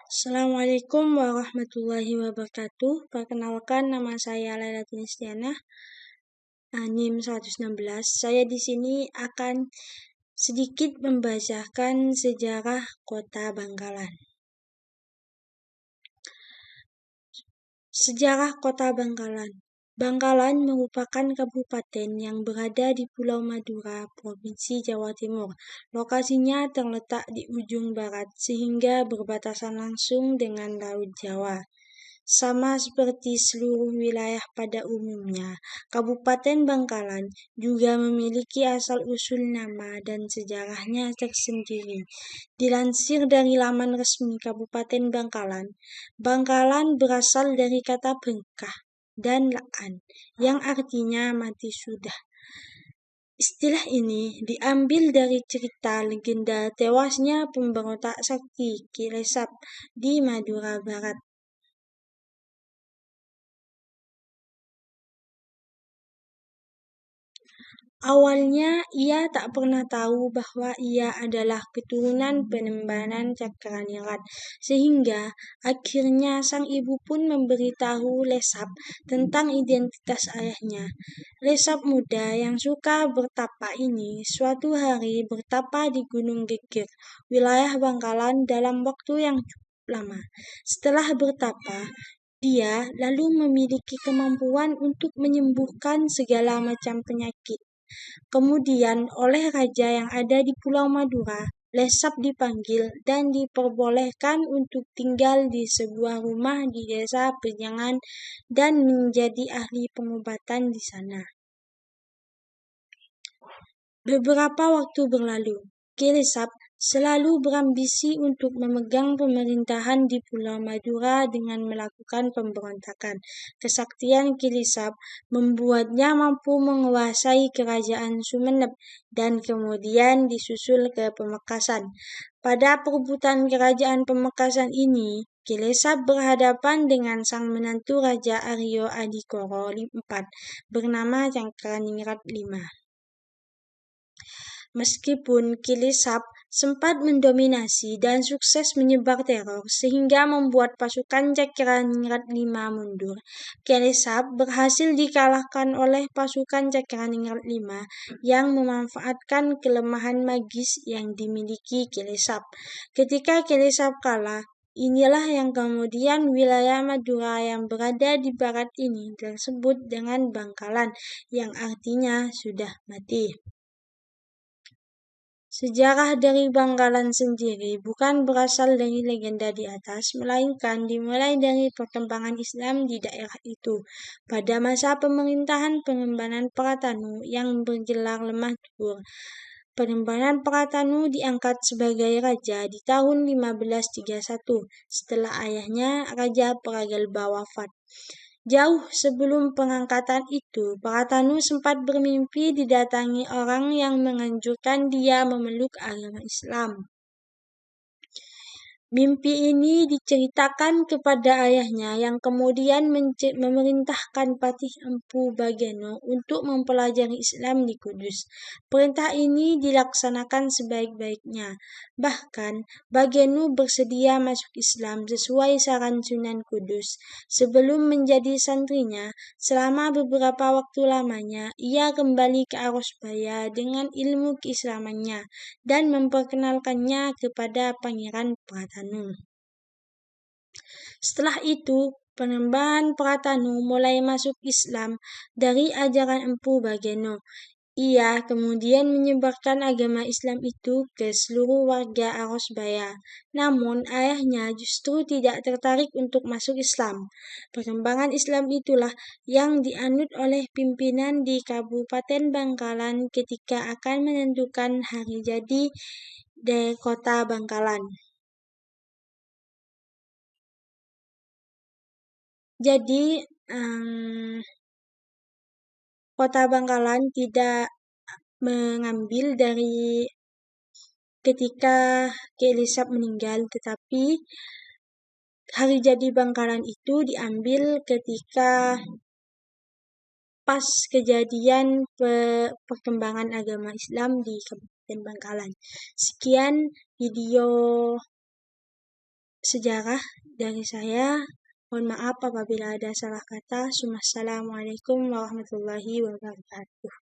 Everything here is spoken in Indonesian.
Assalamualaikum warahmatullahi wabarakatuh. Perkenalkan, nama saya Laila Tinistiana, NIM 116. Saya di sini akan sedikit membacakan sejarah Kota Bangkalan. Sejarah Kota Bangkalan. Bangkalan merupakan kabupaten yang berada di Pulau Madura, Provinsi Jawa Timur. Lokasinya terletak di ujung barat sehingga berbatasan langsung dengan Laut Jawa. Sama seperti seluruh wilayah pada umumnya, Kabupaten Bangkalan juga memiliki asal-usul nama dan sejarahnya tersendiri. Dilansir dari laman resmi Kabupaten Bangkalan, Bangkalan berasal dari kata bengkah dan laan, yang artinya mati sudah. Istilah ini diambil dari cerita legenda tewasnya pemberontak sakti Ki Lesap di Madura Barat. Awalnya ia tak pernah tahu bahwa ia adalah keturunan Penembanan Cakraningrat, sehingga akhirnya sang ibu pun memberitahu Lesap tentang identitas ayahnya. Lesap muda yang suka bertapa ini suatu hari bertapa di Gunung Geger, wilayah Bangkalan dalam waktu yang cukup lama. Setelah bertapa, dia lalu memiliki kemampuan untuk menyembuhkan segala macam penyakit. Kemudian oleh raja yang ada di Pulau Madura, Lesap dipanggil dan diperbolehkan untuk tinggal di sebuah rumah di desa Penyangan dan menjadi ahli pengobatan di sana. Beberapa waktu berlalu, Ki Lesap selalu berambisi untuk memegang pemerintahan di Pulau Madura dengan melakukan pemberontakan. Kesaktian Ki Lesap membuatnya mampu menguasai kerajaan Sumeneb dan kemudian disusul ke Pamekasan. Pada perebutan kerajaan Pamekasan ini, Ki Lesap berhadapan dengan sang menantu Raja Aryo Adikoro IV bernama Cakraningrat V. Meskipun Ki Lesap sempat mendominasi dan sukses menyebar teror sehingga membuat pasukan Cakraningrat V mundur, Ki Lesap berhasil dikalahkan oleh pasukan Cakraningrat V yang memanfaatkan kelemahan magis yang dimiliki Ki Lesap. Ketika Ki Lesap kalah, inilah yang kemudian wilayah Madura yang berada di barat ini tersebut dengan Bangkalan, yang artinya sudah mati. Sejarah dari Bangkalan sendiri bukan berasal dari legenda di atas, melainkan dimulai dari perkembangan Islam di daerah itu pada masa pemerintahan Penembanan Pratanu yang bergelar Lemah Tukur. Penembanan Pratanu diangkat sebagai raja di tahun 1531 setelah ayahnya Raja Pragalba wafat. Jauh sebelum pengangkatan itu, Pratanu sempat bermimpi didatangi orang yang menganjurkan dia memeluk agama Islam. Mimpi ini diceritakan kepada ayahnya yang kemudian memerintahkan Patih Empu Bageno untuk mempelajari Islam di Kudus. Perintah ini dilaksanakan sebaik-baiknya. Bahkan, Bageno bersedia masuk Islam sesuai saran Sunan Kudus. Sebelum menjadi santrinya, selama beberapa waktu lamanya, ia kembali ke Arosbaya dengan ilmu keislamannya dan memperkenalkannya kepada Pangeran Pratanu. Setelah itu, Penembanan Pratanu mulai masuk Islam dari ajaran Empu Bageno. Ia kemudian menyebarkan agama Islam itu ke seluruh warga Arosbaya. Namun ayahnya justru tidak tertarik untuk masuk Islam. Perkembangan Islam itulah yang dianut oleh pimpinan di Kabupaten Bangkalan ketika akan menentukan hari jadi di Kota Bangkalan. Jadi, Kota Bangkalan tidak mengambil dari ketika Ki Lesap meninggal, tetapi hari jadi Bangkalan itu diambil ketika pas kejadian perkembangan agama Islam di Kabupaten Bangkalan. Sekian video sejarah dari saya. Mohon maaf apabila ada salah kata. Wassalamualaikum warahmatullahi wabarakatuh.